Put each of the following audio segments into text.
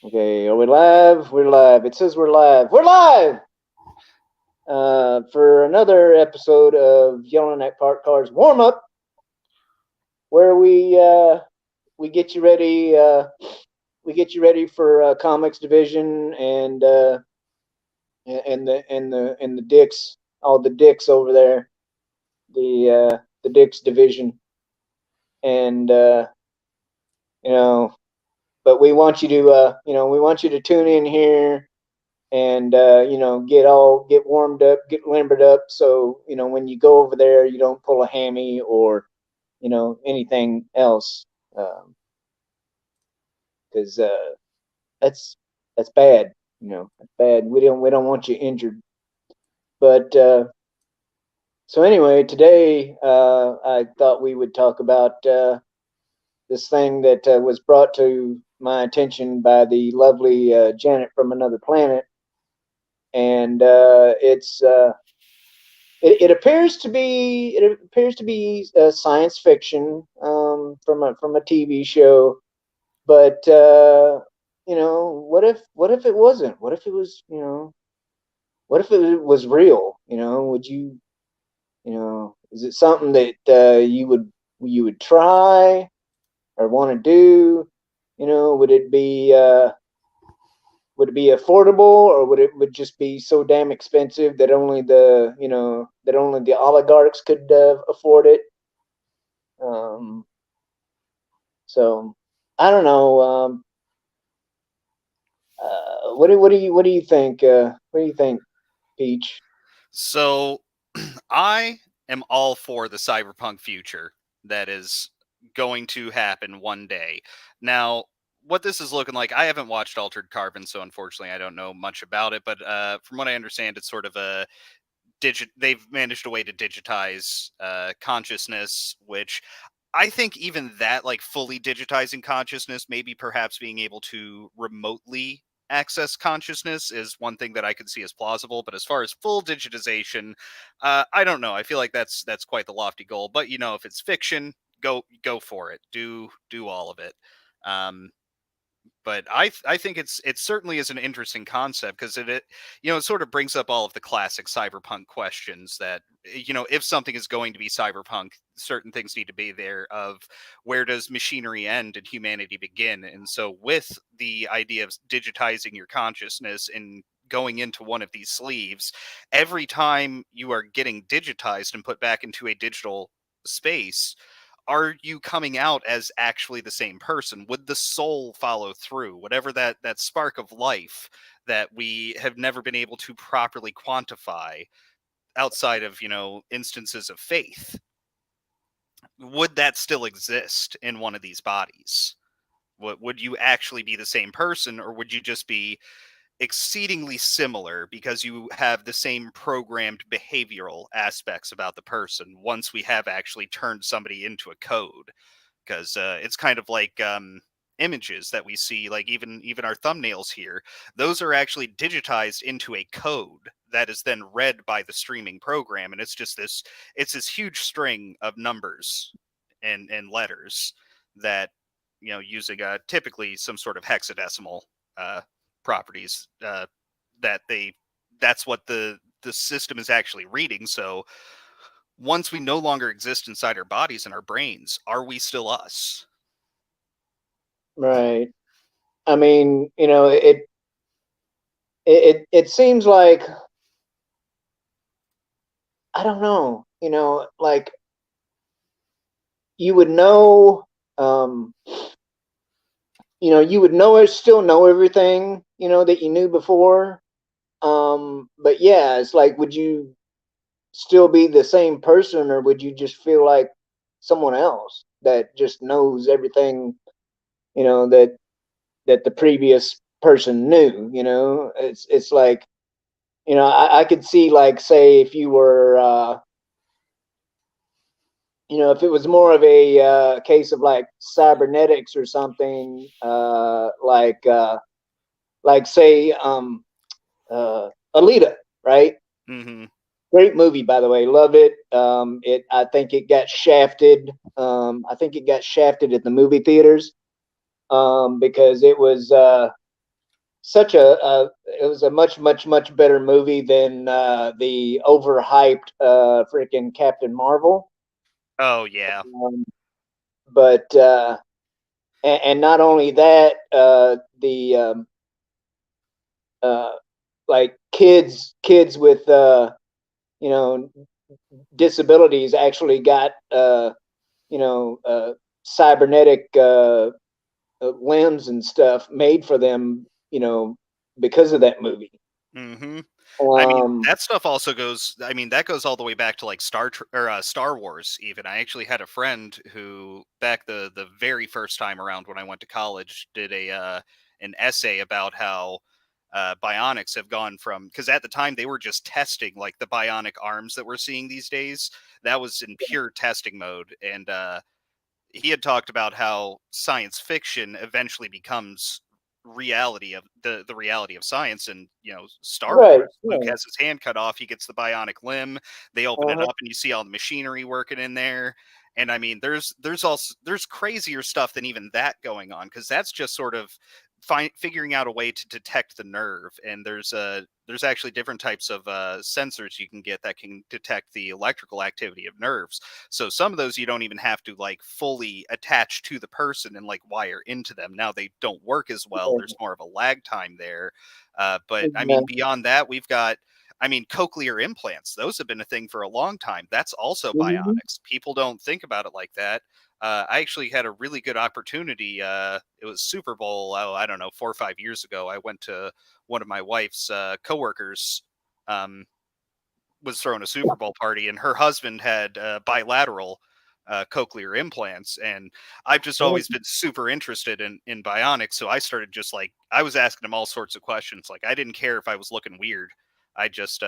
Okay, are we live? We're live. It says we're live. We're live for another episode of Yelling at Park Cars Warm Up, where we get you ready. We get you ready for comics division and the dicks, all the dicks over there, the dicks division, and you know. But we want you to we want you to tune in here and get warmed up, get limbered up, so when you go over there you don't pull a hammy or anything else, because that's that's bad. That's bad. We don't want you injured. But so anyway, today I thought we would talk about this thing that was brought to my attention by the lovely Janet from another planet, and it appears to be science fiction, from a TV show, but what if it wasn't? What if it was what if it was real? Would you is it something that you would try or want to do? Would it be affordable, or would just be so damn expensive that only the oligarchs could afford it? Um, so I don't know. What do you think? What do you think, Peach? So I am all for the cyberpunk future that is going to happen one day. Now, what this is looking like, I haven't watched Altered Carbon, so unfortunately I don't know much about it, but from what I understand, it's sort of a they've managed a way to digitize consciousness, which I think even that, like fully digitizing consciousness, maybe perhaps being able to remotely access consciousness is one thing that I could see as plausible. But as far as full digitization, I don't know. I feel like that's quite the lofty goal. But if it's fiction, go for it. Do all of it. Um, but I think it certainly is an interesting concept because it sort of brings up all of the classic cyberpunk questions that if something is going to be cyberpunk, certain things need to be there. Of where does machinery end and humanity begin? And so with the idea of digitizing your consciousness and going into one of these sleeves, every time you are getting digitized and put back into a digital space, are you coming out as actually the same person? Would the soul follow through? Whatever that spark of life that we have never been able to properly quantify outside of, instances of faith, would that still exist in one of these bodies? Would you actually be the same person, or would you just be exceedingly similar because you have the same programmed behavioral aspects about the person once we have actually turned somebody into a code? Because it's kind of like images that we see, like even our thumbnails here, those are actually digitized into a code that is then read by the streaming program, and it's this huge string of numbers and letters that using typically some sort of hexadecimal uh, properties, that that's what the system is actually reading. So once we no longer exist inside our bodies and our brains, are we still us? Right. I mean, it seems like, I don't know. Like, you would know. Um, you would still know everything that you knew before. But yeah, it's like, would you still be the same person, or would you just feel like someone else that just knows everything that the previous person knew? It's like, I could see, like, say, if you were if it was more of a case of like cybernetics or something, like say, Alita, right? Mm-hmm. Great movie, by the way. Love it. I think it got shafted. I think it got shafted at the movie theaters, because it was such it was a much better movie than the overhyped freaking Captain Marvel. Oh yeah. But and not only that, the uh, like kids with you know disabilities actually got you know cybernetic limbs and stuff made for them, because of that movie. Hmm. I mean, Um, that stuff also goes. I mean, that goes all the way back to like Star Wars. Even I actually had a friend who, back the very first time around when I went to college, did an essay about how bionics have gone from, because at the time they were just testing like the bionic arms that we're seeing these days. That was in pure testing mode, and he had talked about how science fiction eventually becomes reality of the reality of science. And Star right. Wars, Luke Yeah. has his hand cut off, he gets the bionic limb, they open it Uh-huh. up and you see all the machinery working in there. And I mean, there's crazier stuff than even that going on, because that's just sort of figuring out a way to detect the nerve. And there's actually different types of sensors you can get that can detect the electrical activity of nerves. So some of those you don't even have to like fully attach to the person and like wire into them. Now they don't work as well. There's more of a lag time there. But I Yeah. mean, beyond that, we've got, I mean, cochlear implants. Those have been a thing for a long time. That's also Mhm. bionics. People don't think about it like that. I actually had a really good opportunity. It was Super Bowl, oh, I don't know, 4 or 5 years ago. I went to one of my wife's coworkers. Um, was throwing a Super Bowl party, and her husband had bilateral cochlear implants, and I've just always been super interested in bionics. So I started just like, I was asking him all sorts of questions. Like I didn't care if I was looking weird. I just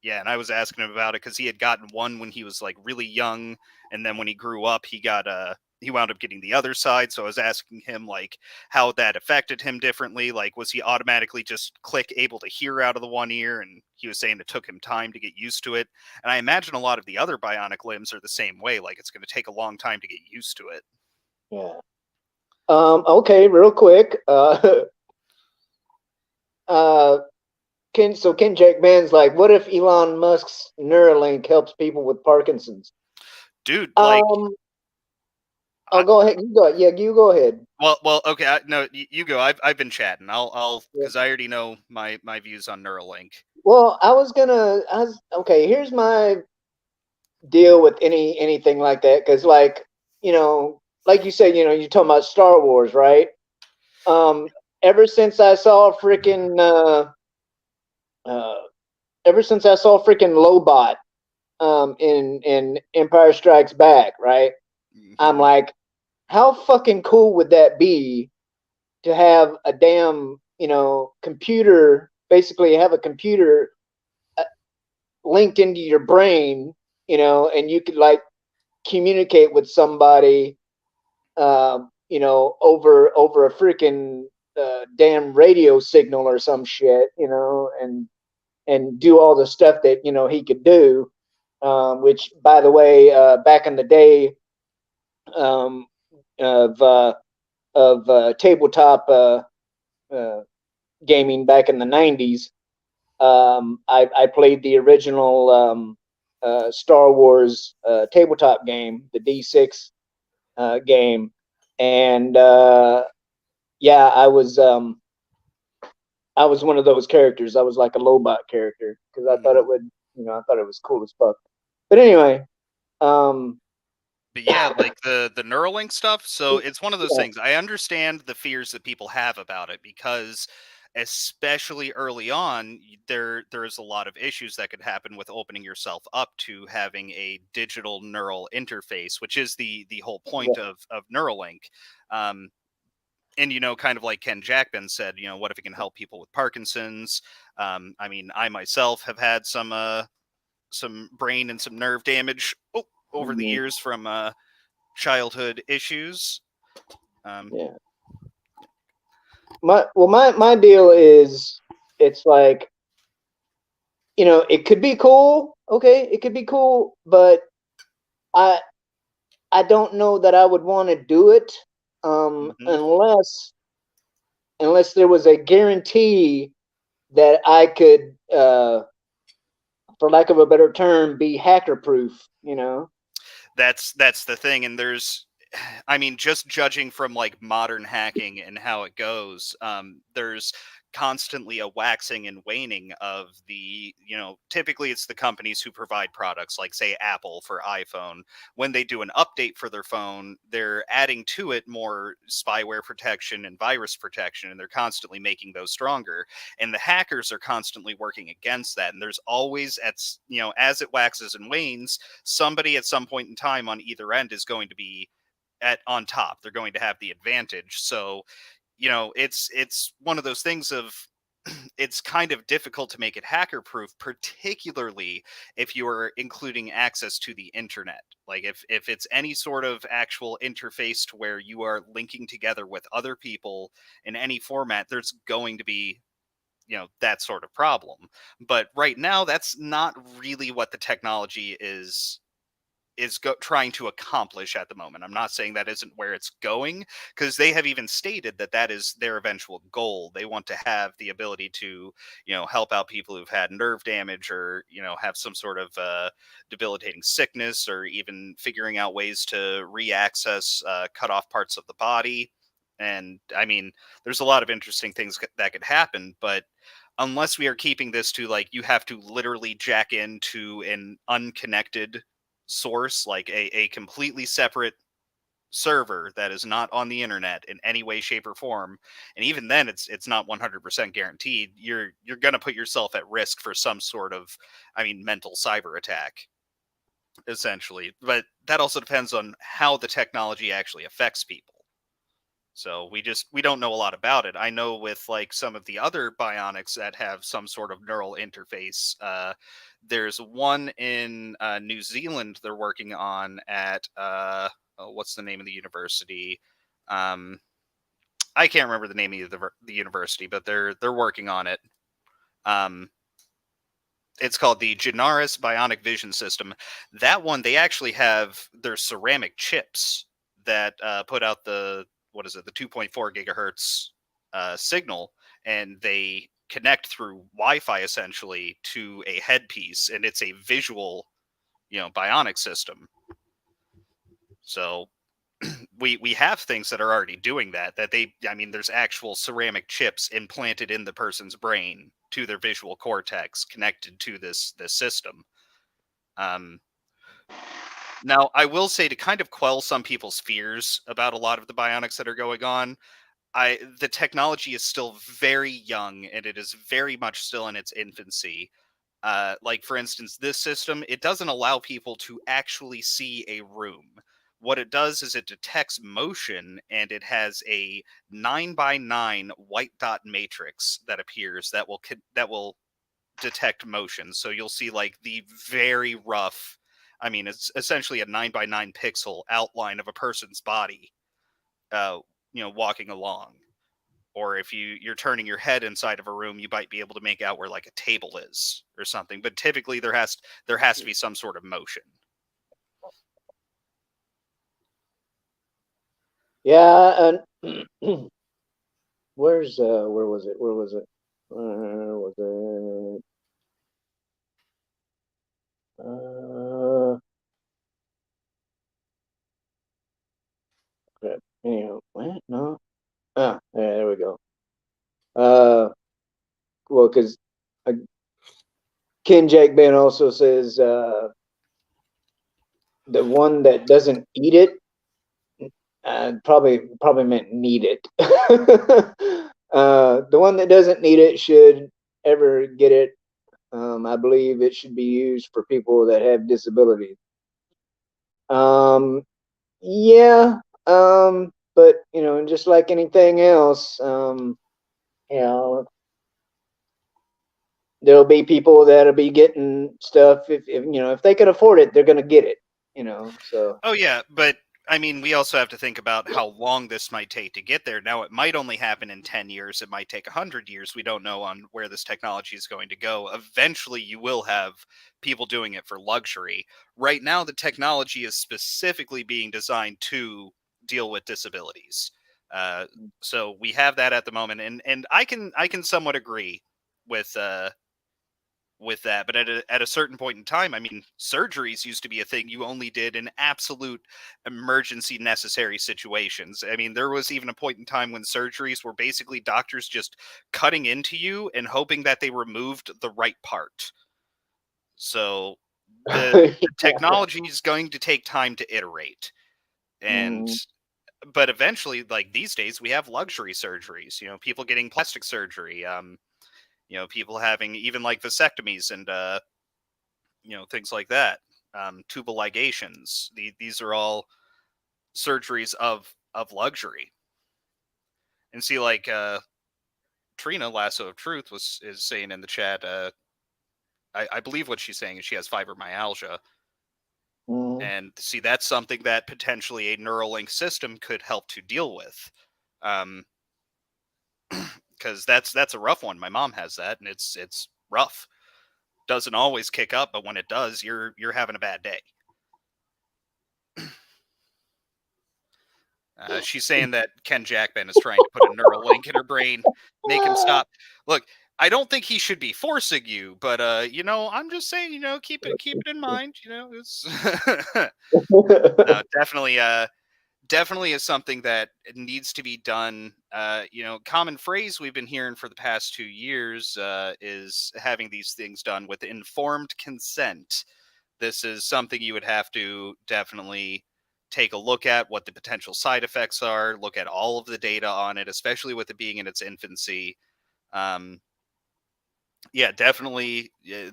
yeah, and I was asking him about it because he had gotten one when he was like really young, and then when he grew up, he wound up getting the other side. So I was asking him like how that affected him differently. Like, was he automatically just click able to hear out of the one ear? And he was saying it took him time to get used to it. And I imagine a lot of the other bionic limbs are the same way. Like, it's going to take a long time to get used to it. Yeah. Okay, real quick. Uh, Ken Jack Man's like, what if Elon Musk's Neuralink helps people with Parkinson's? Dude, like, Um, I, go ahead. You go. Yeah, you go ahead. okay, no, you go. I've been chatting. Because I already know my views on Neuralink. Well, okay. Here's my deal with anything like that, because like you said, you're talking about Star Wars, right? Um, ever since I saw freaking uh, ever since I saw freaking Lobot in Empire Strikes Back, right? I'm Hmm. like, how fucking cool would that be to have a damn computer, basically have a computer linked into your brain, and you could like communicate with somebody, over a freaking damn radio signal or some shit, and do all the stuff that he could do. Which, by the way, back in the day, um, of tabletop uh, gaming back in the '90s, I played the original Star Wars tabletop game, the D6 game, and yeah, I was one of those characters. I was like a Lobot character because I thought Hmm. it would, I thought it was cool as fuck. But anyway, um, But yeah, like the Neuralink stuff. So it's one of those yeah, things. I understand the fears that people have about it, because especially early on, there's a lot of issues that could happen with opening yourself up to having a digital neural interface, which is the whole point yeah, of Neuralink. Um, and kind of like Ken Jackman said, what if it can help people with Parkinson's? I mean, I myself have had some brain and some nerve damage over the mhm, years from childhood issues. Um, yeah. My deal is, it's like, it could be cool. Okay, it could be cool, but I I don't know that I would want to do it, mhm. unless unless there was a guarantee that I could, for lack of a better term, be hacker proof. That's the thing, and there's I mean, just judging from like modern hacking and how it goes, there's constantly a waxing and waning of the, typically it's the companies who provide products, like say Apple for iPhone. When they do an update for their phone, they're adding to it more spyware protection and virus protection, and they're constantly making those stronger. And the hackers are constantly working against that. And there's always, as it waxes and wanes, somebody at some point in time on either end is going to be on top. They're going to have the advantage. So, it's one of those things of it's kind of difficult to make it hacker proof, particularly if you are including access to the internet. Like if it's any sort of actual interface to where you are linking together with other people in any format, there's going to be that sort of problem. But right now, that's not really what the technology is trying to accomplish at the moment. I'm not saying that isn't where it's going, because they have even stated that that is their eventual goal. They want to have the ability to, help out people who've had nerve damage, or, have some sort of debilitating sickness, or even figuring out ways to re-access cut off parts of the body. And I mean, there's a lot of interesting things that could happen, but unless we are keeping this to like you have to literally jack into an unconnected source, like a completely separate server that is not on the internet in any way, shape, or form, and even then it's not 100% guaranteed, you're going to put yourself at risk for some sort of, I mean, mental cyber attack, essentially. But that also depends on how the technology actually affects people. So we don't know a lot about it. I know with like some of the other bionics that have some sort of neural interface, there's one in New Zealand they're working on at what's the name of the university? Um, I can't remember the name of the university, but they're working on it. It's called the Genaris Bionic Vision System. That one, they actually have their ceramic chips that put out the, what is it, the 2.4 gigahertz signal, and they connect through Wi-Fi essentially to a headpiece, and it's a visual, bionic system. So we have things that are already doing that I mean, there's actual ceramic chips implanted in the person's brain to their visual cortex, connected to this system. Now I will say, to kind of quell some people's fears about a lot of the bionics that are going on, the technology is still very young, and it is very much still in its infancy. Like, for instance, this system, it doesn't allow people to actually see a room. What it does is it detects motion, and it has a 9 by 9 white dot matrix that appears that will detect motion. So you'll see like the very rough, I mean, it's essentially a 9 by 9 pixel outline of a person's body, uh, walking along. Or if you're turning your head inside of a room, you might be able to make out where like a table is or something. But typically there has to be some sort of motion. Yeah, and where was it? Where was it? Where was it? Crap. Anyhow, what? No. Ah, yeah, there we go. Well, because uh, Ken Jack Ben also says the one that doesn't eat it probably meant need it. The one that doesn't need it should ever get it. I believe it should be used for people that have disabilities. Yeah, but just like anything else, you know, there'll be people that'll be getting stuff if they can afford it, they're gonna get it. So Oh yeah, but I mean, we also have to think about how long this might take to get there. Now, it might only happen in 10 years. It might take 100 years. We don't know on where this technology is going to go. Eventually, you will have people doing it for luxury. Right now, the technology is specifically being designed to deal with disabilities. So we have that at the moment, and I can somewhat agree with that. But at a certain point in time, I mean, surgeries used to be a thing you only did in absolute emergency necessary situations. I mean, there was even a point in time when surgeries were basically doctors just cutting into you and hoping that they removed the right part. So the technology is going to take time to iterate. And Mm. but eventually, like these days, we have luxury surgeries, people getting plastic surgery, people having even like vasectomies and things like that, tubal ligations. These are all surgeries of luxury. And see, like Trina Lasso of Truth is saying in the chat, I believe what she's saying is she has fibromyalgia. Mm. And see, that's something that potentially a Neuralink system could help to deal with. Because that's a rough one. My mom has that, and it's rough. Doesn't always kick up, but when it does, you're having a bad day. She's saying that Ken Jackman is trying to put a neural link in her brain, make him stop. Look, I don't think he should be forcing you, but I'm just saying, keep it in mind. It's no, definitely is something that needs to be done. Common phrase we've been hearing for the past 2 years is having these things done with informed consent. This is something you would have to definitely take a look at what the potential side effects are, look at all of the data on it, especially with it being in its infancy. Um, yeah, definitely.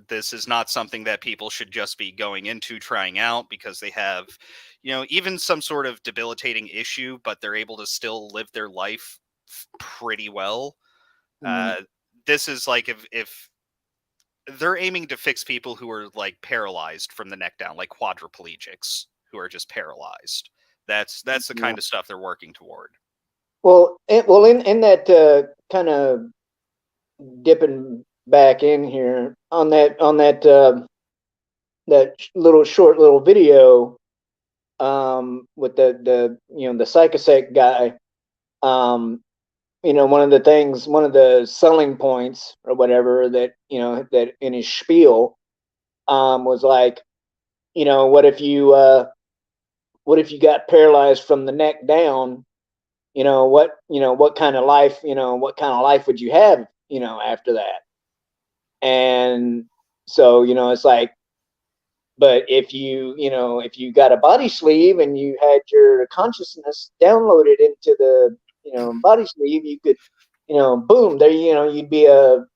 This is not something that people should just be going into trying out because they have, even some sort of debilitating issue, but they're able to still live their life pretty well. Mm. This is like if they're aiming to fix people who are like paralyzed from the neck down, like quadriplegics who are just paralyzed. That's the Yeah. kind of stuff they're working toward. Well, in that kind of dipping back in here on that little short little video with the psychosec guy, um, one of the selling points or whatever that in his spiel was like, what if you got paralyzed from the neck down? What kind of life, would you have, after that? And so, it's like, but if you got a body sleeve and you had your consciousness downloaded into the, body sleeve, you could, boom, there, you'd be a,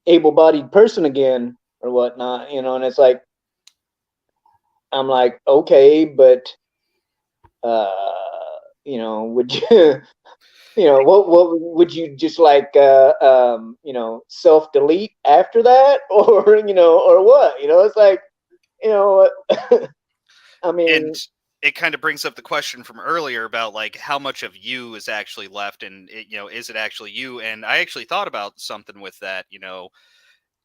able-bodied person again or whatnot, and it's like, I'm like, okay, but, would you, what would you just like, self delete after that, or or what? It's like, you know, I And mean, it kind of brings up the question from earlier about like how much of you is actually left, and is it actually you? And I actually thought about something with that.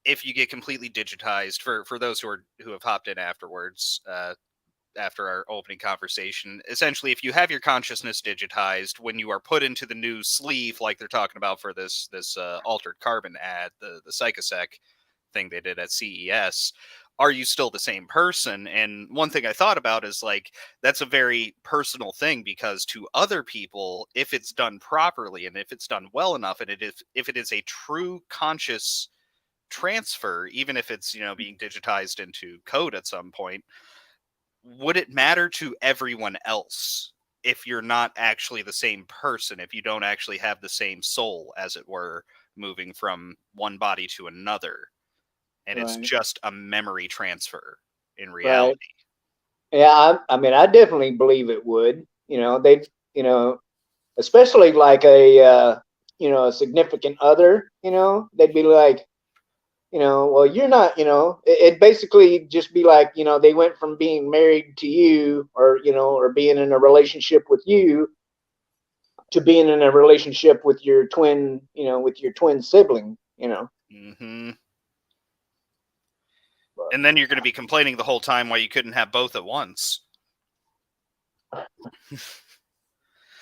If you get completely digitized, for those who have hopped in afterwards, after our opening conversation, essentially, if you have your consciousness digitized, when you are put into the new sleeve, like they're talking about for this altered carbon ad, the psychosec thing they did at CES, are you still the same person? And one thing I thought about is like, that's a very personal thing, because to other people, if it's done properly and if it's done well enough, and if it is a true conscious transfer, even if it's being digitized into code at some point, would it matter to everyone else if you're not actually the same person, if you don't actually have the same soul, as it were, moving from one body to another, and it's right, just a memory transfer in right. reality? Yeah, I mean, I definitely believe it would. You know, especially like a significant other. They'd be like, well, you're not. It basically just be like, they went from being married to you, or being in a relationship with you, to being in a relationship with your twin, with your twin sibling. Hmm. But, And then you're going to be complaining the whole time why you couldn't have both at once.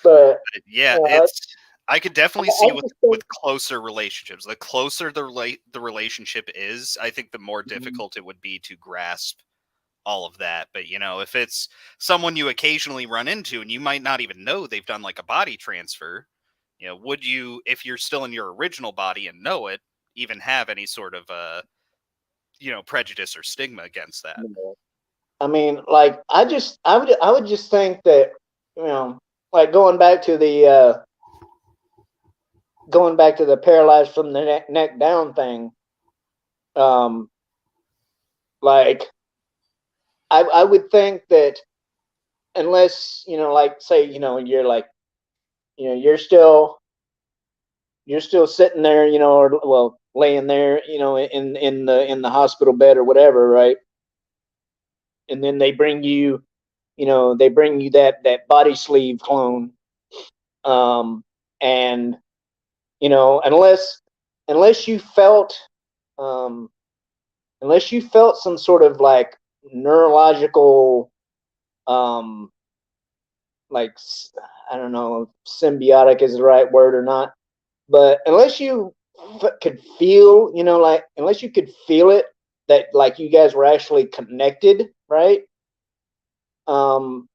But Yeah, uh, it's I could definitely I see with just think, closer relationships. The closer the relationship is, I think the more Mhm. difficult it would be to grasp all of that. But you know, if it's someone you occasionally run into and you might not even know they've done like a body transfer, you know, would you, if you're still in your original body and know it, even have any sort of you know, prejudice or stigma against that? I mean, like I would just think that, you know, like going back to the paralyzed from the neck down thing. Um, like I would think that unless, you know, like say, you know, you're like, you know, you're still sitting there, you know, or well, laying there, you know, in the hospital bed or whatever, right? And then they bring you, you know, they bring you that body sleeve clone, um, and you know, unless you felt, um, unless you felt some sort of like neurological, um, like I don't know if symbiotic is the right word or not, but unless you could feel, you know, like unless you could feel it that like you guys were actually connected, right? Um,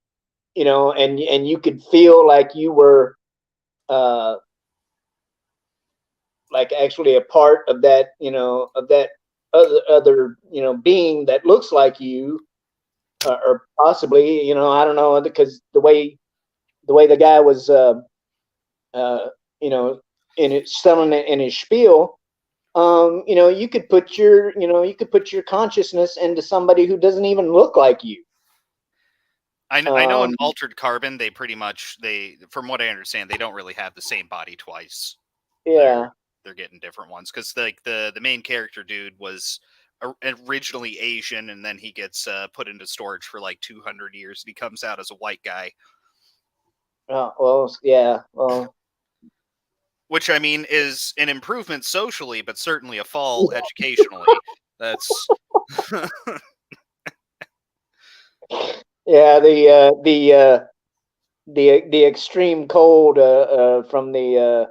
you know, and you could feel like you were uh like actually a part of that, you know, of that other you know being that looks like you, or possibly, you know, I don't know, because the way the guy was uh you know in it selling it in his spiel, you know, you could put your, you know, you could put your consciousness into somebody who doesn't even look like you. I know in um Altered Carbon, they pretty much from what I understand, they don't really have the same body twice. They're yeah. they're getting different ones because like the main character dude was originally Asian, and then he gets put into storage for like 200 years, and he comes out as a white guy. Well, yeah, well. Which I mean is an improvement socially, but certainly a fall educationally. That's Yeah, the extreme cold from the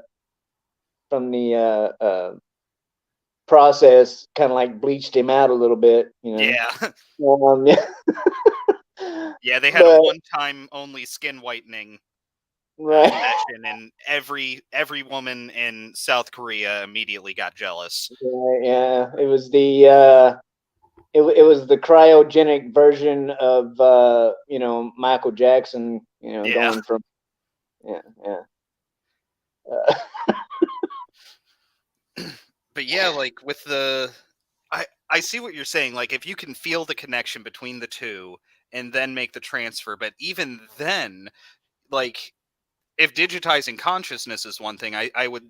process kind of like bleached him out a little bit, you know. yeah. Yeah. Yeah, they had a But one-time only skin whitening right. session, and every woman in South Korea immediately got jealous. Yeah, yeah, it was the it was the cryogenic version of you know, Michael Jackson, you know, Yeah. going from yeah, yeah. Uh, But yeah, like with I see what you're saying. Like if you can feel the connection between the two and then make the transfer, but even then, like if digitizing consciousness is one thing, I would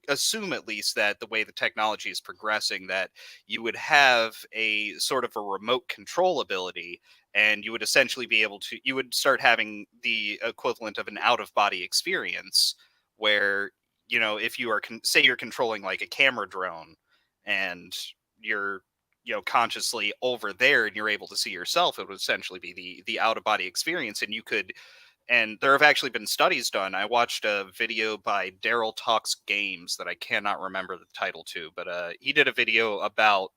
assume at least that the way the technology is progressing, that you would have a sort of a remote control ability, and you would essentially be able to you would start having the equivalent of an out of body experience where, you know, if you are say you're controlling like a camera drone and you're, you know, consciously over there and you're able to see yourself, it would essentially be the out of body experience. And you could, and there have actually been studies done. I watched a video by Daryl Talks Games that I cannot remember the title to, but he did a video about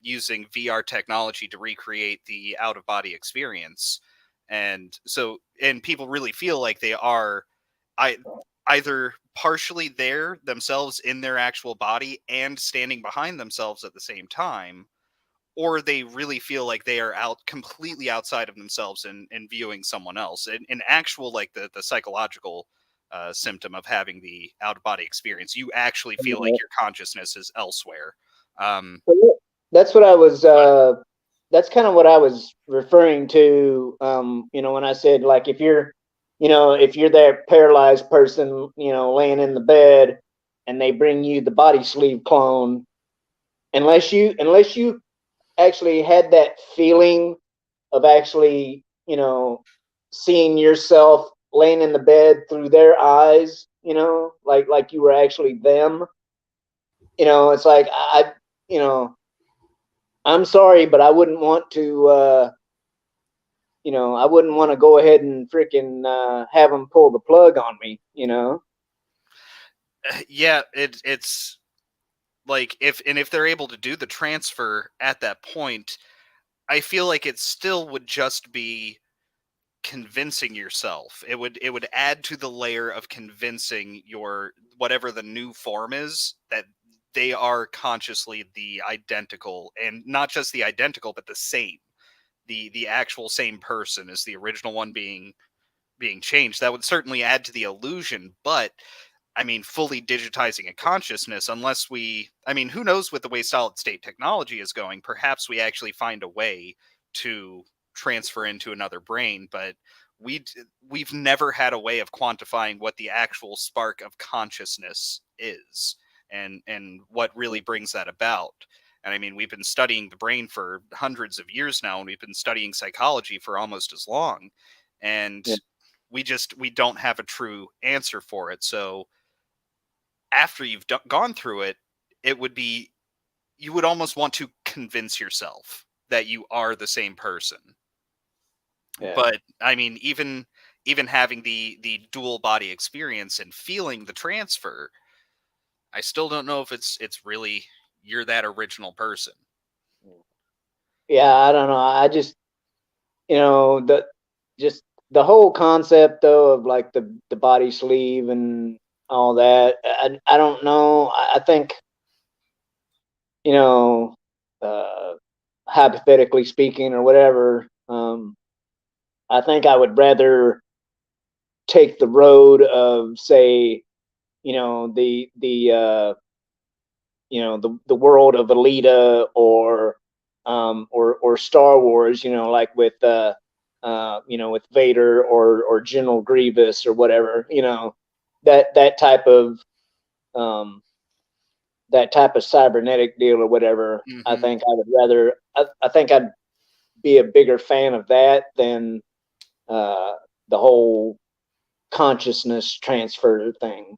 using VR technology to recreate the out of body experience. And so, and people really feel like they are I, either partially there themselves in their actual body and standing behind themselves at the same time, or they really feel like they are out completely outside of themselves and viewing someone else. An actual like the psychological symptom of having the out of body experience, you actually feel like your consciousness is elsewhere. Um, that's what I was but that's kind of what I was referring to, you know, when I said like if you're, you know, if you're that paralyzed person, you know, laying in the bed and they bring you the body sleeve clone, unless you actually had that feeling of actually, you know, seeing yourself laying in the bed through their eyes, you know, like you were actually them, you know, it's like you know, I'm sorry, but I wouldn't want to I wouldn't want to go ahead and freaking have them pull the plug on me. Yeah, it's like if they're able to do the transfer at that point, I feel like it still would just be convincing yourself. It would add to the layer of convincing your whatever the new form is that they are consciously the identical, and not just the identical but the same. The actual same person is the original one being changed. That would certainly add to the illusion, but I mean, fully digitizing a consciousness, unless I mean, who knows with the way solid state technology is going, perhaps we actually find a way to transfer into another brain, but we we've never had a way of quantifying what the actual spark of consciousness is, and what really brings that about. And I mean, we've been studying the brain for hundreds of years now, and we've been studying psychology for almost as long, and Yeah. we don't have a true answer for it. So after you've gone through it, it would be you would almost want to convince yourself that you are the same person. Yeah. But I mean, even having the dual body experience and feeling the transfer, I still don't know if it's really you're that original person. Yeah, I don't know. I just, the just the whole concept though of like the body sleeve and all that. I don't know. I think, you know, uh, hypothetically speaking or whatever, I think I would rather take the road of, say, the world of Alita, or Star Wars, like with Vader, or General Grievous or whatever, that type of um, cybernetic deal or whatever. I Hmm. think I would rather. I think I'd be a bigger fan of that than uh, the whole consciousness transfer thing.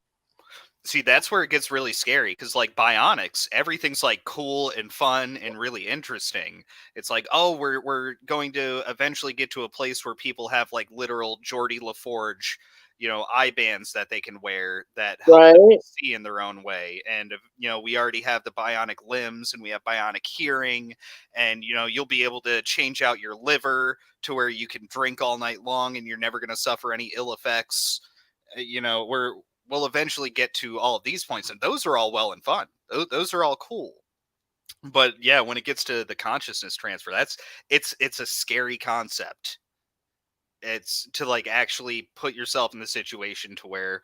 See, that's where it gets really scary because, like, bionics, everything's like cool and fun and really interesting. It's like, oh, we're going to eventually get to a place where people have like literal Geordie LaForge, eye bands that they can wear that help them Right. see in their own way. And we already have the bionic limbs and we have bionic hearing, and you'll be able to change out your liver to where you can drink all night long and you're never going to suffer any ill effects. We'll eventually get to all of these points, and those are all well and fun. Those are all cool. But yeah, when it gets to the consciousness transfer, it's a scary concept. It's to like actually put yourself in the situation to where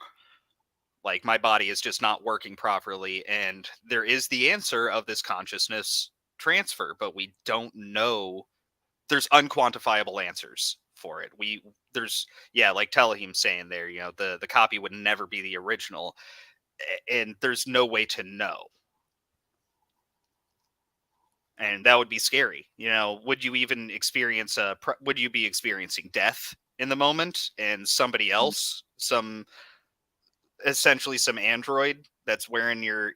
like my body is just not working properly, and there is the answer of this consciousness transfer, but we don't know. There's unquantifiable answers for it. There's yeah, like Telehim saying there, the copy would never be the original, and there's no way to know. And that would be scary. Would you even experience would you be experiencing death in the moment, and somebody else, essentially some android that's wearing your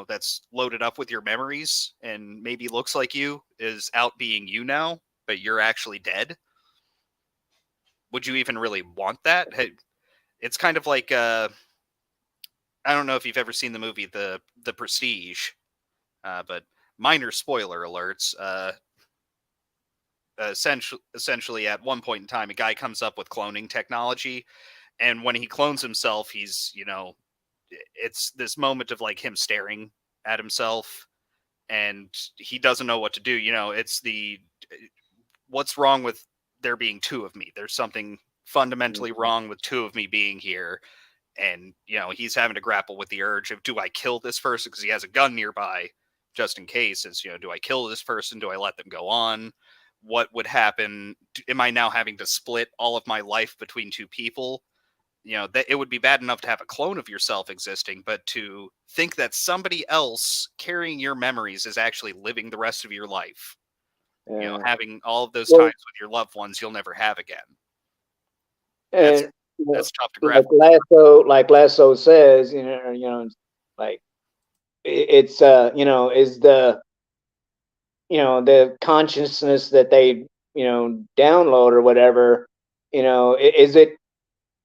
that's loaded up with your memories and maybe looks like you, is out being you now, but you're actually dead? Would you even really want that? It's kind of like I don't know if you've ever seen the movie the Prestige, but minor spoiler alerts. Essentially, at one point in time, a guy comes up with cloning technology, and when he clones himself, he's it's this moment of like him staring at himself, and he doesn't know what to do. It's the what's wrong with there being two of me? There's something fundamentally Mhm. wrong with two of me being here, and he's having to grapple with the urge of, do I kill this person because he has a gun nearby, just in case? Is do I kill this person? Do I let them go on? What would happen? Am I now having to split all of my life between two people? That it would be bad enough to have a clone of yourself existing, but to think that somebody else carrying your memories is actually living the rest of your life, Yeah. having all of those Well, times with your loved ones you'll never have again. that's and that's tough to like grapple with. Lasso says, like it's is the consciousness that they download or whatever, is it,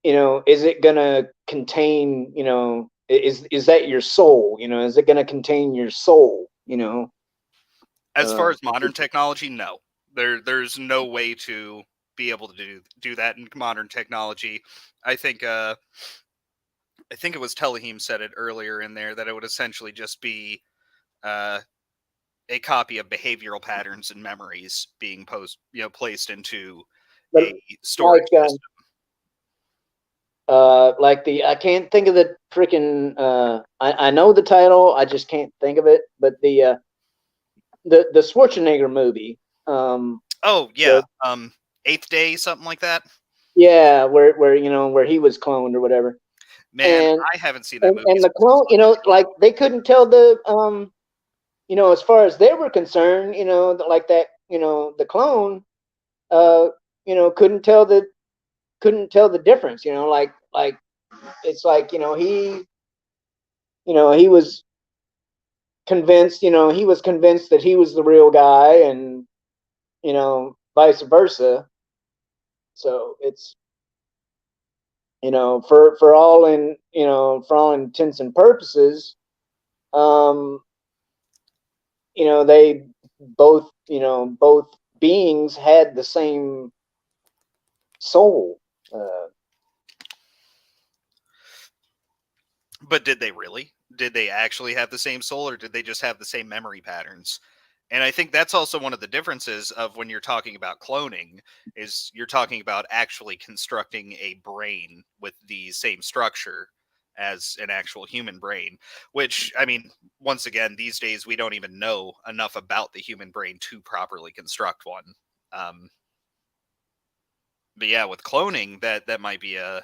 is it gonna contain, is that your soul? Is it gonna contain your soul? As far as modern technology, no. There's no way to be able to do that in modern technology. I think it was Telehim said it earlier in there that it would essentially just be a copy of behavioral patterns and memories being placed into But a storage system. Like I can't think of the freaking I know the title, I just can't think of it, but the Schwarzenegger movie. Oh yeah, Eighth Day, something like that. Yeah, where where he was cloned or whatever. Man, And I haven't seen that movie. and the clone, like they couldn't tell the as far as they were concerned, like that, the clone, couldn't tell the difference, like it's like, he was convinced, that he was the real guy, and vice versa. So it's, for all intents and purposes, um, they both beings had the same soul. But did they really? Did they actually have the same soul, or did they just have the same memory patterns? And I think that's also one of the differences of when you're talking about cloning, is you're talking about actually constructing a brain with the same structure as an actual human brain, which, I mean, once again, these days we don't even know enough about the human brain to properly construct one. But yeah, with cloning, that might be a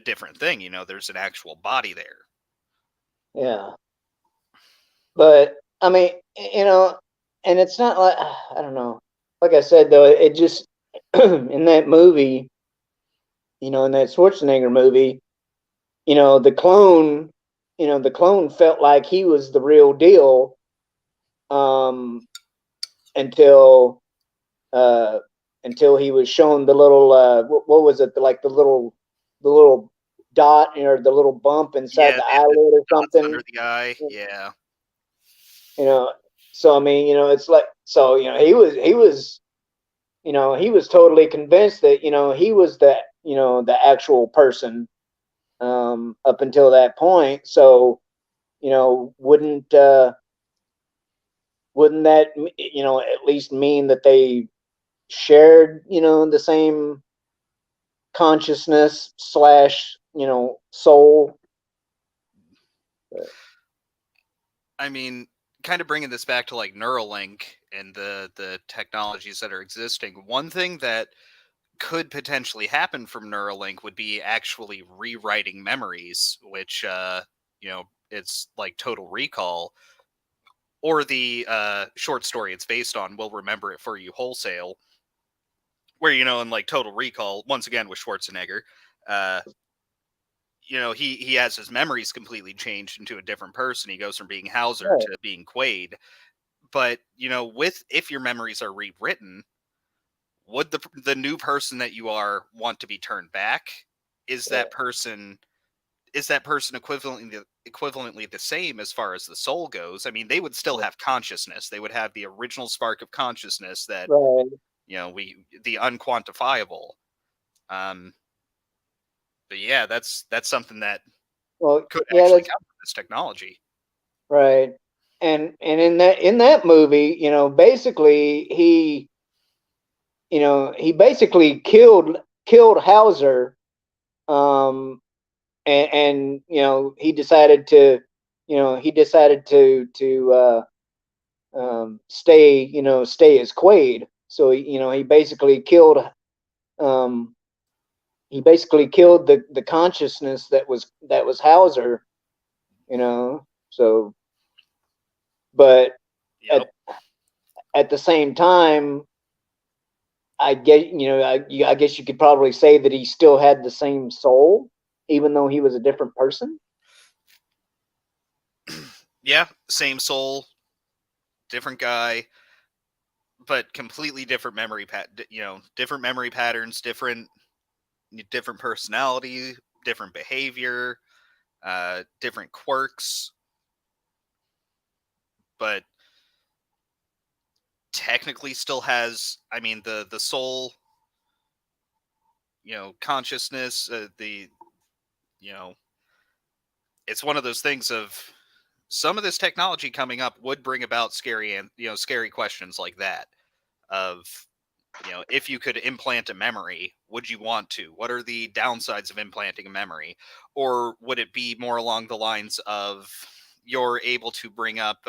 different thing. There's an actual body there. Yeah. But I mean, and it's not like, I don't know. Like I said though, it just in that movie, in that Schwarzenegger movie, the clone, the clone felt like he was the real deal, until uh until he was shown the little what was it, like the little dot, or the little bump inside Yeah, the the eyelid or dots something. under the eye. Yeah. you know so I mean, it's like, so he was totally convinced that he was the actual person, up until that point. So wouldn't that at least mean that they shared the same consciousness slash soul? I mean, kind of bringing this back to like Neuralink and the technologies that are existing. One thing that could potentially happen from Neuralink would be actually rewriting memories, which it's like Total Recall, or the short story it's based on, We'll Remember It For You Wholesale, where in like Total Recall, once again with Schwarzenegger, uh, he has his memories completely changed into a different person. He goes from being Hauser Right. to being Quaid. But with if your memories are rewritten, would the new person that you are want to be turned back? Is that person equivalently the same as far as the soul goes? I mean, they would still have consciousness. They would have the original spark of consciousness that Right. the unquantifiable. Um, but yeah, that's something that Well, could yeah, actually that's come from this technology. right. And in that movie, basically he basically killed Hauser, um, and he decided to stay as Quaid. So he basically um, killed the consciousness that was Hauser. So, but Yep. at at the same time, I guess you could probably say that he still had the same soul, even though he was a different person. Yeah, same soul, different guy. but completely different different memory patterns, different personality, different behavior, different quirks, but technically still has, I mean, the soul, consciousness, you know, it's one of those things of some of this technology coming up would bring about scary and scary questions like that of if you could implant a memory, would you want to? What are the downsides of implanting a memory? Or would it be more along the lines of you're able to bring up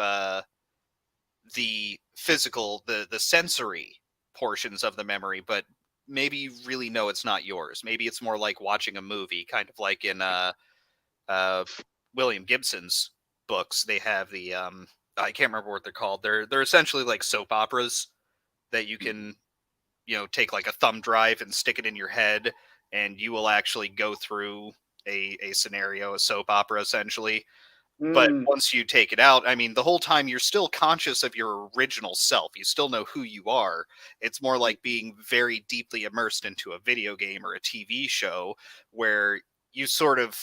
the physical, the sensory portions of the memory, but maybe you really know it's not yours. Maybe it's more like watching a movie, kind of like in uh, William Gibson's books. They have the I can't remember what they're called. They're essentially like soap operas that you can take like a thumb drive and stick it in your head, and you will actually go through a scenario, a soap opera essentially. But Mm. once you take it out, I mean, the whole time you're still conscious of your original self. You still know who you are. It's more like being very deeply immersed into a video game or a TV show where you sort of,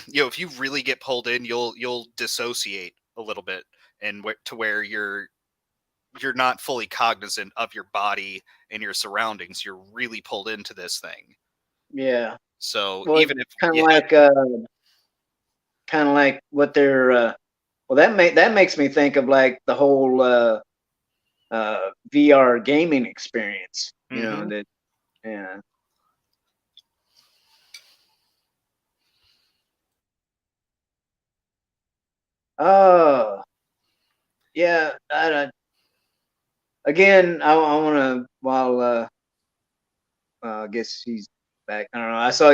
if you really get pulled in, you'll dissociate a little bit and to where you're not fully cognizant of your body and your surroundings. You're really pulled into this thing. Yeah. So Well, even if kind you of had, like what they're. Well, that makes me think of like the whole VR gaming experience. You know Mhm. that. Yeah. Oh, yeah. Again, I want to while I guess he's back. I don't know. I saw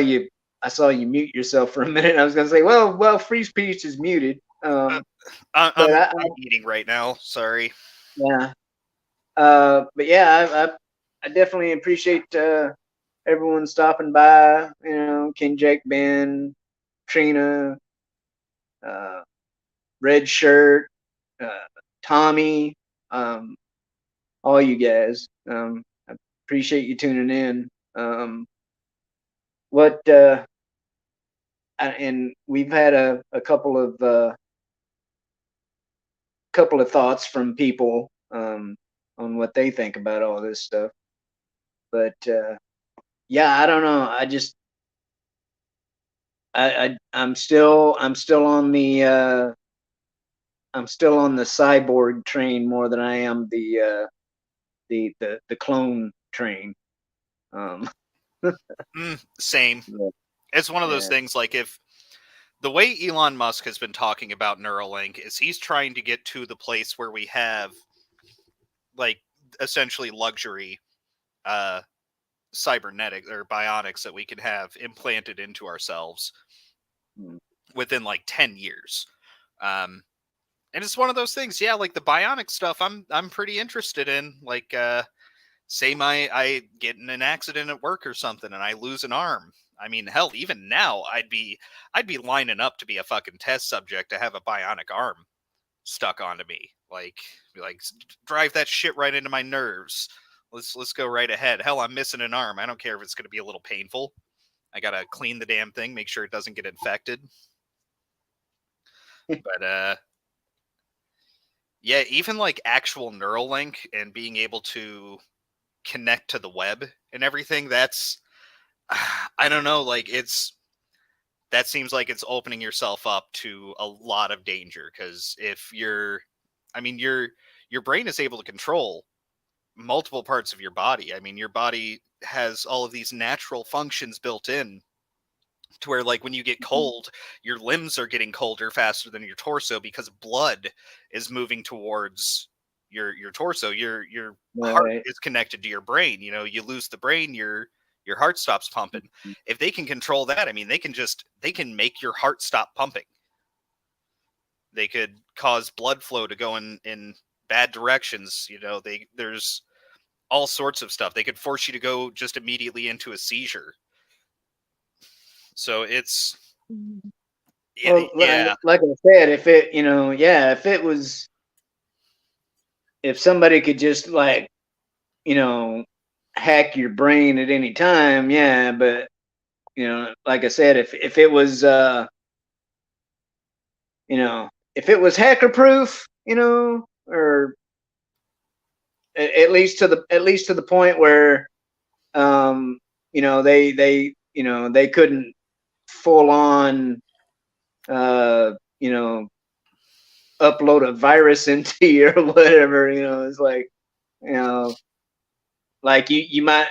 you mute yourself for a minute. I was gonna say, well, free speech is muted. uh, But I'm eating right now. Sorry. yeah. But yeah, I definitely appreciate everyone stopping by. You know, King Jake, Ben, Trina, uh, Red Shirt, uh, Tommy, um, all you guys. I appreciate you tuning in. What and we've had a couple of thoughts from people on what they think about all this stuff. But yeah, I don't know. I'm still on the cyborg train more than I am the clone train. Um, Same. yeah, It's one of those yeah. things like if the way Elon Musk has been talking about Neuralink is he's trying to get to the place where we have like essentially luxury uh cybernetic or bionics that we can have implanted into ourselves Mm. within like 10 years. Um and it's one of those things, yeah, like the bionic stuff I'm pretty interested in. Like say I get in an accident at work or something and I lose an arm. I mean, hell, even now I'd be lining up to be a fucking test subject to have a bionic arm stuck onto me. Like be like drive that shit right into my nerves. Let's go right ahead. Hell, I'm missing an arm. I don't care if it's going to be a little painful. I got to clean the damn thing, make sure it doesn't get infected. But yeah, even like actual Neuralink and being able to connect to the web and everything, that's I don't know, like that seems like it's opening yourself up to a lot of danger because if you're I mean your brain is able to control multiple parts of your body. I mean, your body has all of these natural functions built in to where like when you get cold, your limbs are getting colder faster than your torso because blood is moving towards your torso. Your heart Right. is connected to your brain. You lose the brain, your heart stops pumping. If they can control that, I mean, they can make your heart stop pumping. They could cause blood flow to go in bad directions. There's all sorts of stuff. They could force you to go just immediately into a seizure. So it's yeah, Well, yeah. like I said, if it, yeah, if somebody could just like hack your brain at any time, yeah, but like I said, if it was if it was hacker proof, or at least to the point where they couldn't full on uh you know upload a virus into you or whatever. It's like, you know like you might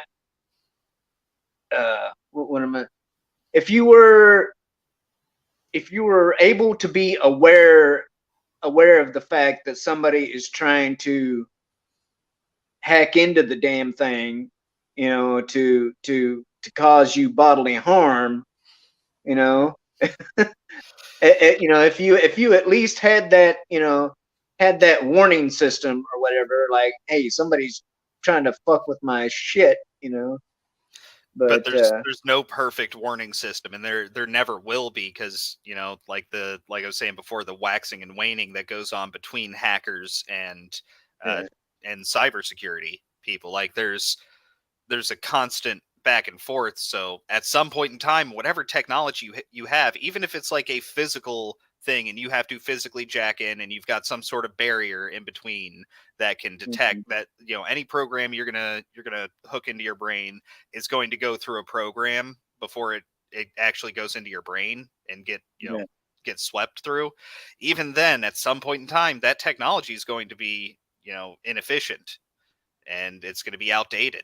what am I if you were able to be aware of the fact that somebody is trying to hack into the damn thing, to cause you bodily harm, you know if you at least had that, had that warning system or whatever, like, hey, somebody's trying to fuck with my shit, But but there's no perfect warning system, and there never will be, because like I was saying before, the waxing and waning that goes on between hackers uh, yeah. and cybersecurity people. Like there's a constant back and forth. So at some point in time, whatever technology you have, even if it's like a physical thing and you have to physically jack in and you've got some sort of barrier in between that can detect Mhm. that, any program you're gonna hook into your brain is going to go through a program before it actually goes into your brain and Yeah. get swept through. Even then, at some point in time, that technology is going to be, inefficient, and it's going to be outdated.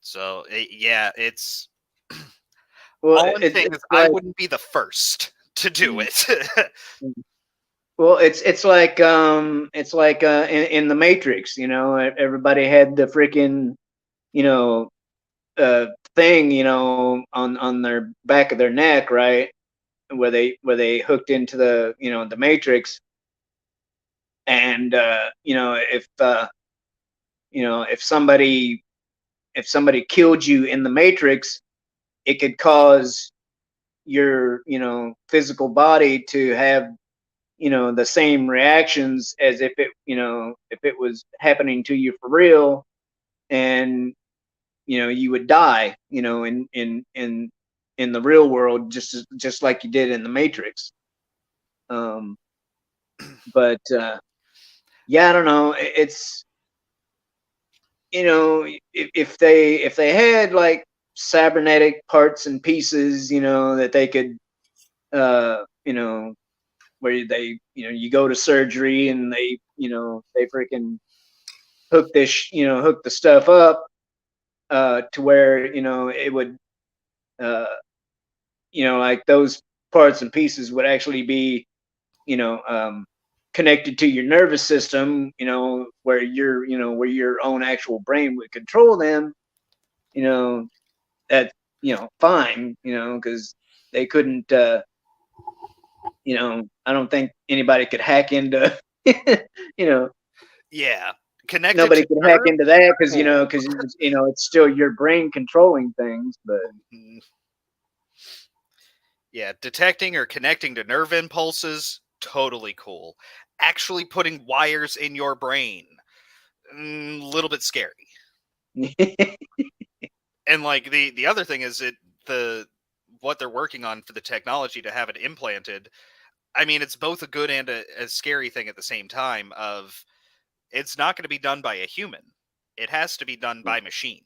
So yeah, it's Well, all I'm saying is it's I like, wouldn't be the first to do mm, it. mm. Well, it's like in the Matrix, everybody had the freaking, you know uh thing, on their back of their neck, right, where they hooked into the, the Matrix. And if somebody killed you in the Matrix, it could cause your, physical body to have, the same reactions as if it was happening to you for real. And you would die, in the real world, just like you did in the Matrix. um but yeah, I don't know. It's, if they had like cybernetic parts and pieces, that they could, uh where they, you go to surgery and they freaking hook the stuff up, to where, it would, uh like those parts and pieces would actually be, you know um connected to your nervous system, where your own actual brain would control them. you know that fine, because they couldn't, I don't think anybody could hack into, you know Yeah, connected nobody to could hack nerve. into that, because Cool. it's still your brain controlling things. But Mm, yeah, detecting or connecting to nerve impulses, totally cool. Actually, putting wires in your brain, a little bit scary. And like the other thing is the what they're working on for the technology to have it implanted. I mean, it's both a good and a scary thing at the same time. Of It's not going to be done by a human. It has to be done by machine.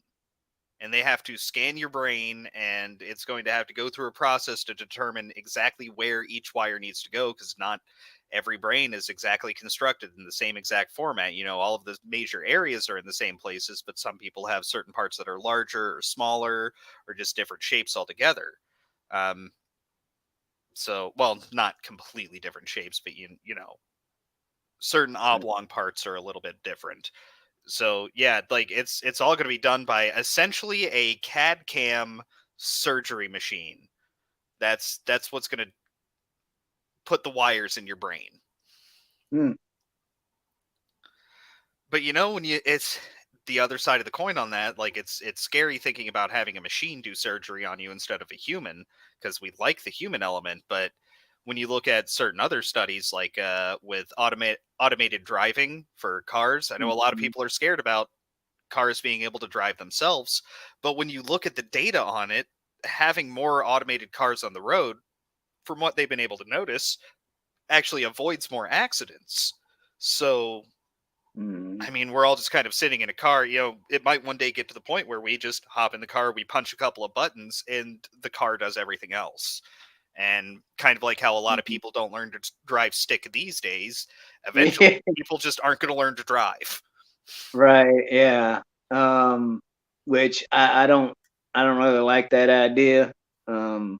And they have to scan your brain, and it's going to have to go through a process to determine exactly where each wire needs to go, because not every brain is exactly constructed in the same exact format. All of the major areas are in the same places, but some people have certain parts that are larger or smaller or just different shapes altogether. Um, so, well, not completely different shapes, but certain oblong parts are a little bit different. So yeah, like it's all going to be done by essentially a CAD CAM surgery machine. That's what's going to put the wires in your brain. Hmm. But when it's the other side of the coin on that, like it's scary thinking about having a machine do surgery on you instead of a human, because we like the human element. But when you look at certain other studies, like with automated driving for cars, I know a lot of Mhm. people are scared about cars being able to drive themselves. But when you look at the data on it, having more automated cars on the road, from what they've been able to notice, actually avoids more accidents. So, I mean, we're all just kind of sitting in a car. It might one day get to the point where we just hop in the car, we punch a couple of buttons, and the car does everything else. And kind of like how a lot of people don't learn to drive stick these days, eventually people just aren't going to learn to drive. Right. Yeah. Which I don't really like that idea. I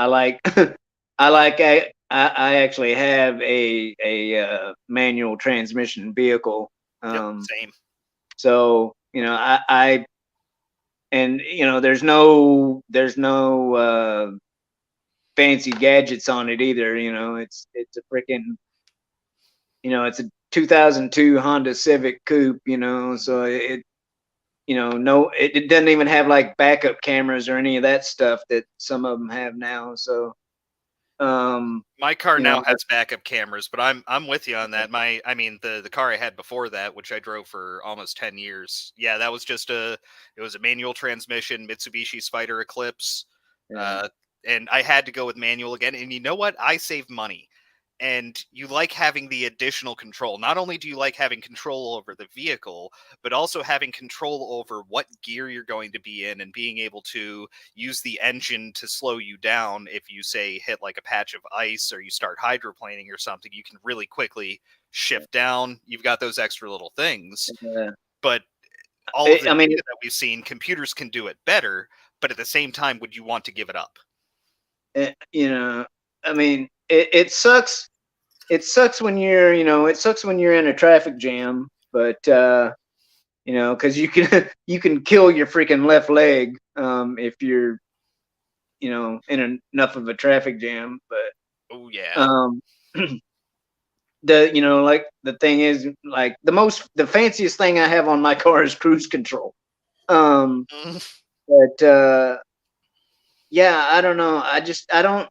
like I actually have a manual transmission vehicle. Yep, same. So I and there's no fancy gadgets on it either. It's a freaking it's a 2002 Honda Civic Coupe. So it no, it doesn't even have like backup cameras or any of that stuff that some of them have now. So, my car now has backup cameras, but I'm with you on that. The car I had before that, which I drove for almost 10 years. Yeah, that was it was a manual transmission Mitsubishi Spider Eclipse. And I had to go with manual again. And you know what? I saved money. And you like having the additional control. Not only do you like having control over the vehicle, but also having control over what gear you're going to be in and being able to use the engine to slow you down. If you say hit like a patch of ice or you start hydroplaning or something, you can really quickly shift down. You've got those extra little things. But all of the data that we've seen, computers can do it better, but at the same time, would you want to give it up? It sucks. It sucks when you're, in a traffic jam, but because you can kill your freaking left leg if you're, in enough of a traffic jam. But oh yeah. like the thing is, like the fanciest thing I have on my car is cruise control. But yeah, I don't know. I don't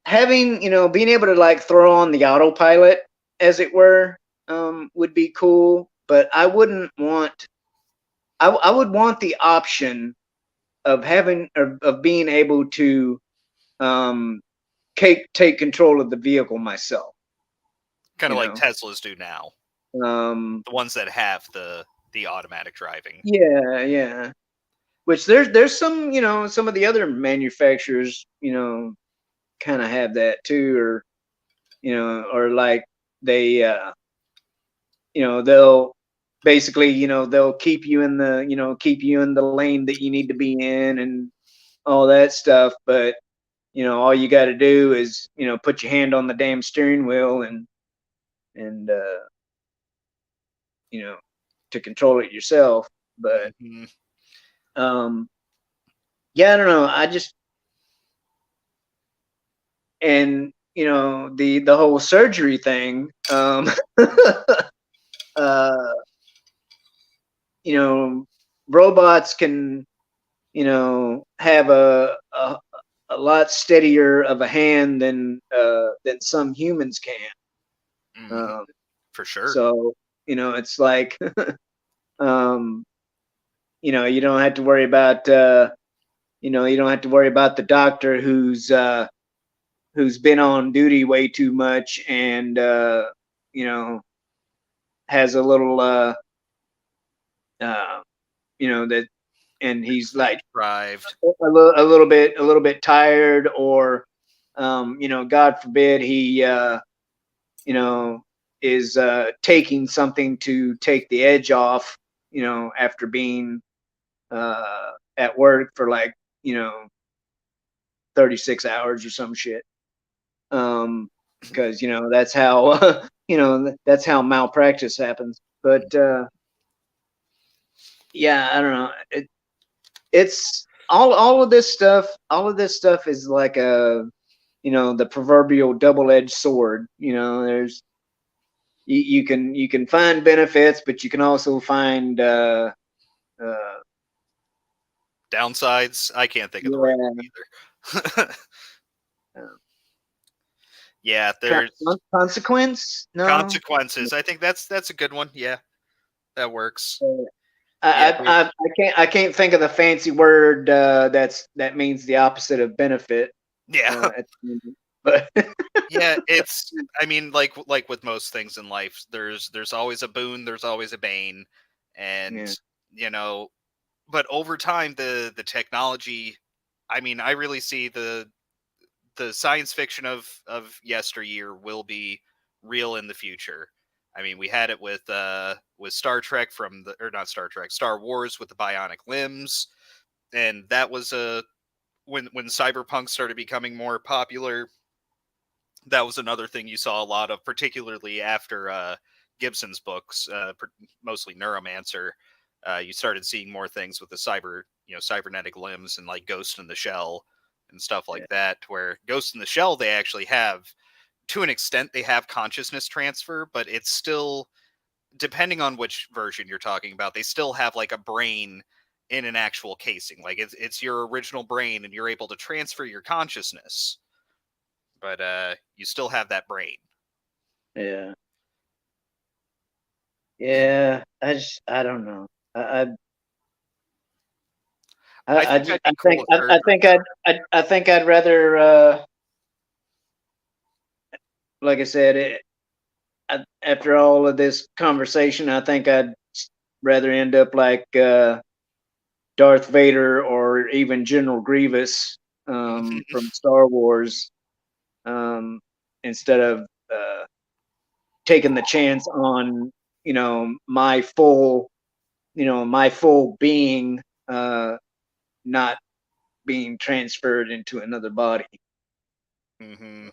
having, being able to like throw on the autopilot, as it were, would be cool. But I wouldn't want. I would want the option of being able to take control of the vehicle myself. Kind of like Teslas do now. The ones that have the automatic driving. Yeah, yeah. Which there's some, some of the other manufacturers, kind of have that too, or or like they they'll basically, they'll keep you in the lane that you need to be in and all that stuff. But all you got to do is put your hand on the damn steering wheel and to control it yourself. But yeah, I don't know. I just and the whole surgery thing. Robots can have a lot steadier of a hand than some humans can. For sure. So it's like you don't have to worry about you don't have to worry about the doctor who's been on duty way too much and has a little that, and he's like deprived, a little bit tired, or God forbid he is taking something to take the edge off, after being at work for like 36 hours or some shit. Because that's how that's how malpractice happens. But yeah, I don't know. It's all of this stuff. All of this stuff is like the proverbial double-edged sword. There's you can find benefits, but you can also find downsides. I can't think of the right one either. Yeah, there's Consequence? No. consequences. I think that's a good one. Yeah, that works. Yeah, I can't think of the fancy word that means the opposite of benefit. yeah. At the moment. But Yeah, it's I mean like with most things in life, there's always a boon, there's always a bane. And yeah, you know, but over time the technology, I mean, I really see the science fiction of yesteryear will be real in the future. I mean, we had it with Star Trek from the or not Star Trek, Star Wars with the bionic limbs, and that was a when cyberpunk started becoming more popular, that was another thing you saw a lot of, particularly after Gibson's books, mostly Neuromancer. You started seeing more things with the cybernetic limbs and like Ghost in the Shell and stuff yeah, like that. Where Ghost in the Shell, they actually have, to an extent, they have consciousness transfer, but it's still, depending on which version you're talking about, they still have like a brain in an actual casing. Like it's your original brain, and you're able to transfer your consciousness, but you still have that brain. yeah, yeah. I don't know. I think that'd be cool if I there's think I think I'd rather like I said after all of this conversation, I think I'd rather end up like Darth Vader or even General Grievous from Star Wars um, instead of taking the chance on my full being not being transferred into another body. hmm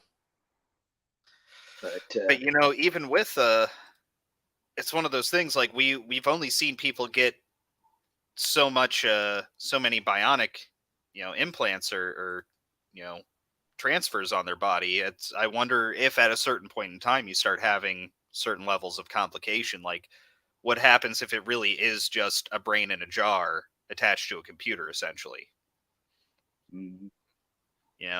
But But even with it's one of those things, like we've only seen people get so many bionic, implants or you know transfers on their body. It's I wonder if at a certain point in time you start having certain levels of complication, like what happens if it really is just a brain in a jar attached to a computer, essentially. mm,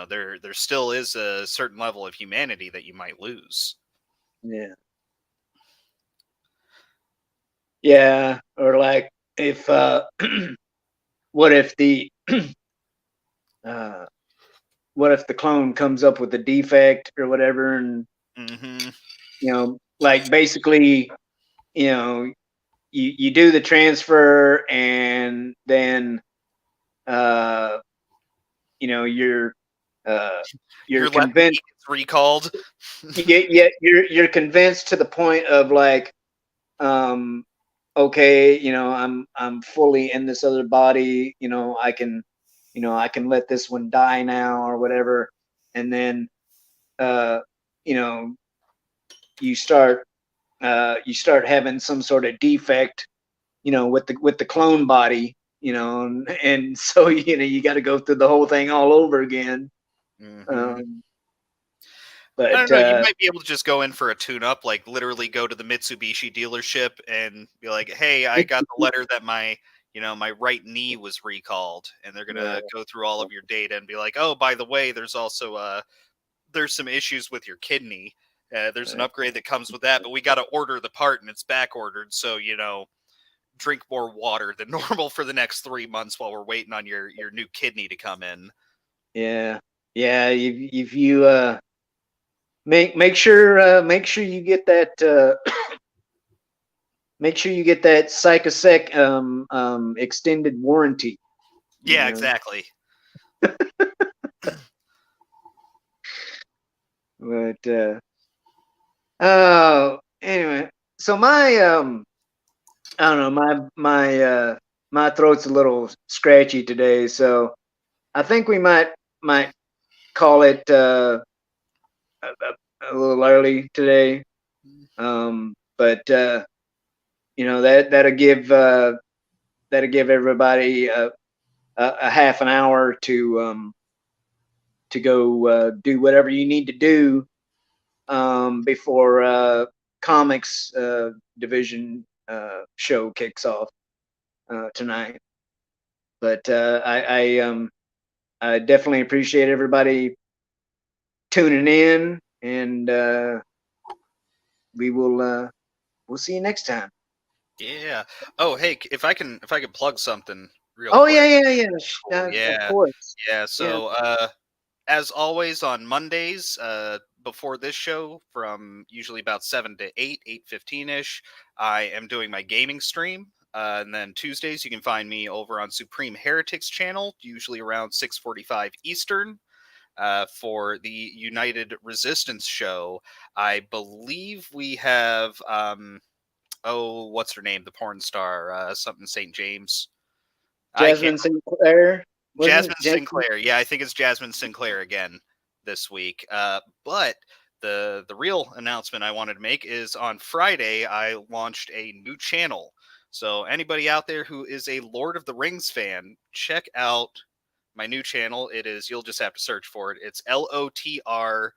There still is a certain level of humanity that you might lose. yeah, yeah, or like if what if the uh, what if the clone comes up with a defect or whatever, and hmm like basically, you know, you do the transfer, and then uh, you know uh, you're You're left to be convinced. recalled. You're convinced to the point of like, um, okay, I'm fully in this other body. I can let this one die now or whatever, and then uh, you know you start you start having some sort of defect, with the clone body, and so you got to go through the whole thing all over again. hmm Um, I but don't know. You might be able to just go in for a tune-up, like literally go to the Mitsubishi dealership and be like, "Hey, I got the letter that my right knee was recalled," and they're uh, gonna go through all of your data and be like, "Oh, by the way, there's also there's some issues with your kidney. There's an upgrade that comes with that, but we got to order the part and it's back ordered, so drink more water than normal for the next 3 months while we're waiting on your new kidney to come in." yeah, yeah. If you make sure you get that make sure you get that psychosec extended warranty. You Yeah, know, exactly. but oh, anyway, so my I don't know, my throat's a little scratchy today, so I think we might call it a little early today. But that'll give everybody a half an hour to go do whatever you need to do before comics division show kicks off tonight. But I definitely appreciate everybody tuning in and we'll see you next time. Yeah. Oh, hey, if I can plug something real Oh quick. yeah. Of Yeah. course. Yeah. Yeah. So, as always on Mondays, before this show, from usually about 7 to 8, 8:15 ish, I am doing my gaming stream. And then Tuesdays, you can find me over on Supreme Heretics channel, usually around 6:45 Eastern. For the United Resistance show, I believe we have oh, what's her name? The porn star, something St. James. I can't. Jasmine Sinclair, wasn't Jasmine it? Sinclair. Yeah, I think it's Jasmine Sinclair again this week. But the real announcement I wanted to make is on Friday I launched a new channel. So anybody out there who is a Lord of the Rings fan, check out my new channel. It is, you'll just have to search for it. It's LOTR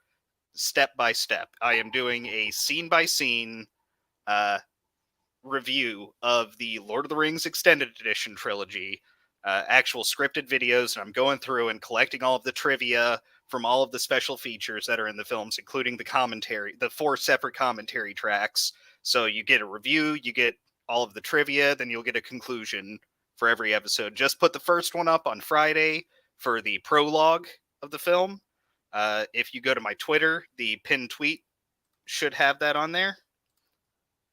Step by Step. I am doing a scene by scene review of the Lord of the Rings Extended Edition trilogy, actual scripted videos, and I'm going through and collecting all of the trivia from all of the special features that are in the films, including the commentary, the 4 separate commentary tracks. So you get a review, you get all of the trivia, then you'll get a conclusion for every episode. Just put the first one up on Friday for the prologue of the film. If you go to my Twitter, the pinned tweet should have that on there.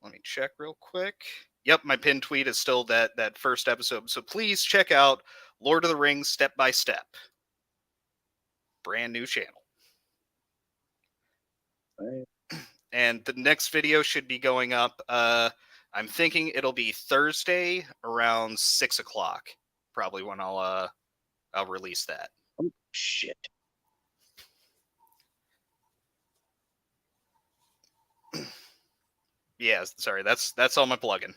Let me check real quick. Yep, my pinned tweet is still that first episode. So please check out Lord of the Rings Step by Step. Brand new channel. Right. And the next video should be going up. I'm thinking it'll be Thursday around 6 o'clock. Probably when I'll release that. Oh shit. Yeah, sorry, that's all my plugging.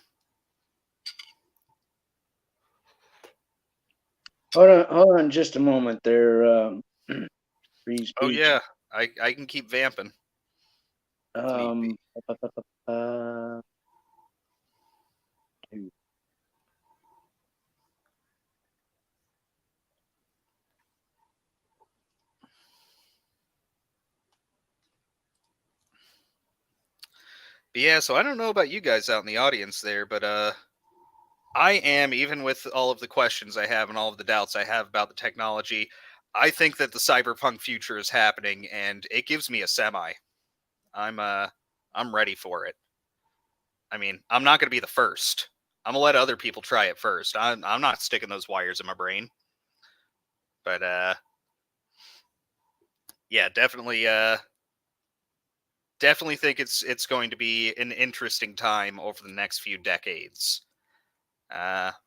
Hold on just a moment there. Free speech. Oh yeah, I can keep vamping. Um, But yeah, so I don't know about you guys out in the audience there, but I am, even with all of the questions I have and all of the doubts I have about the technology, I think that the cyberpunk future is happening, and it gives me a semi. I'm ready for it. I mean, I'm not going to be the first. I'm gonna let other people try it first. I'm not sticking those wires in my brain. But yeah, definitely think it's going to be an interesting time over the next few decades.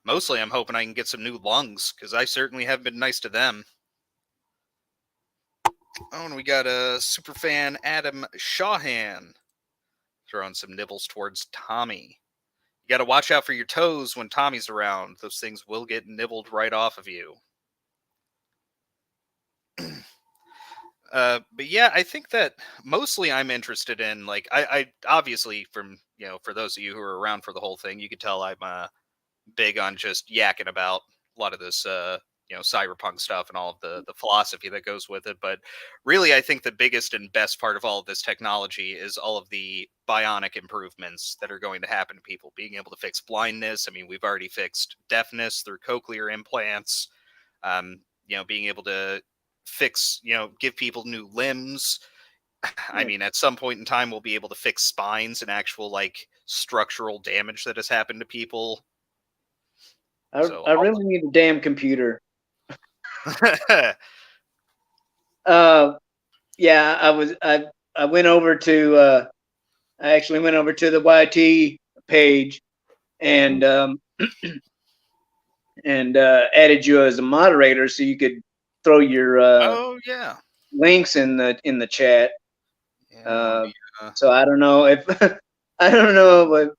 Mostly, I'm hoping I can get some new lungs, because I certainly have been nice to them. Oh, and we got a super fan, Adam Shawhan, throwing some nibbles towards Tommy. You got to watch out for your toes when Tommy's around. Those things will get nibbled right off of you. But yeah, I think that mostly I'm interested in, like, I obviously, from, for those of you who are around for the whole thing, you could tell I'm big on just yakking about a lot of this cyberpunk stuff and all of the philosophy that goes with it. But really, I think the biggest and best part of all of this technology is all of the bionic improvements that are going to happen to people, being able to fix blindness. I mean, we've already fixed deafness through cochlear implants. Being able to fix, give people new limbs. I mean, at some point in time, we'll be able to fix spines and actual, like, structural damage that has happened to people. I really need a damn computer. Yeah, I went over to I actually went over to the YT page and and added you as a moderator so you could throw your oh yeah, links in the chat. yeah. So I don't know if I don't know if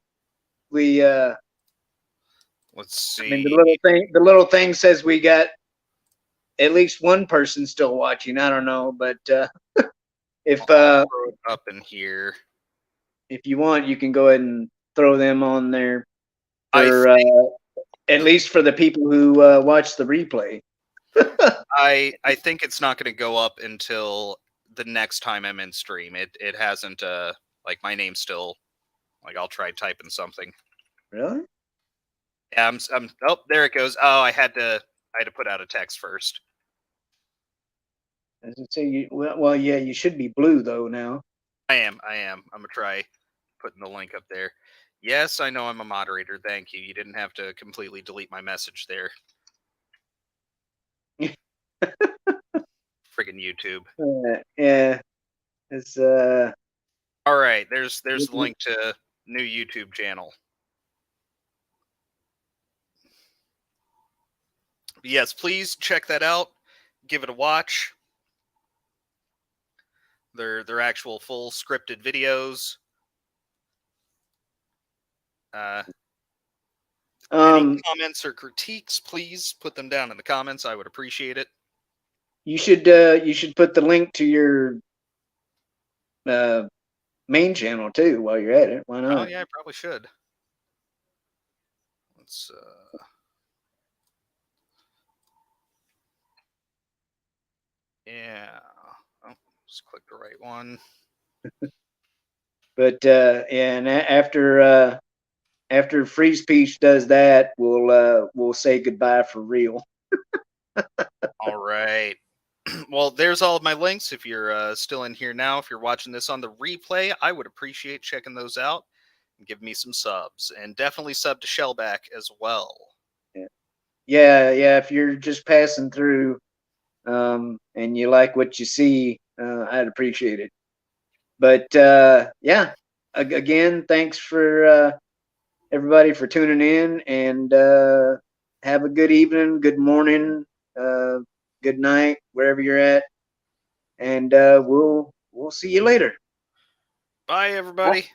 we Let's see. I mean, the little thing says we got at least one person still watching. I don't know, but if I'll throw it up in here, if you want, you can go ahead and throw them on there for at least for the people who watch the replay. I think it's not going to go up until the next time I'm in stream. It hasn't like my name's still like I'll try typing something. Really? Yeah, I'm oh, there it goes. Oh, I had to put out a text first. As I say, well, yeah, you should be blue though now. I am. I'm gonna try putting the link up there. Yes, I know I'm a moderator. Thank you. You didn't have to completely delete my message there. Friggin' YouTube. Yeah, it's All right, there's the link to new YouTube channel. Yes, please check that out. Give it a watch. They're actual full scripted videos. Any comments or critiques, please put them down in the comments. I would appreciate it. You should put the link to your main channel too while you're at it. Why not? Oh yeah, I probably should. Let's yeah. Oh, just click the right one. But yeah, and after Freeze Peach does that, we'll say goodbye for real. All right. Well, there's all of my links. If you're still in here now, if you're watching this on the replay, I would appreciate checking those out and give me some subs, and definitely sub to Shellback as well. Yeah. If you're just passing through, and you like what you see, I'd appreciate it. But yeah, again, thanks for everybody for tuning in, and have a good evening, good morning, good night, wherever you're at, and we'll see you later. Bye, everybody.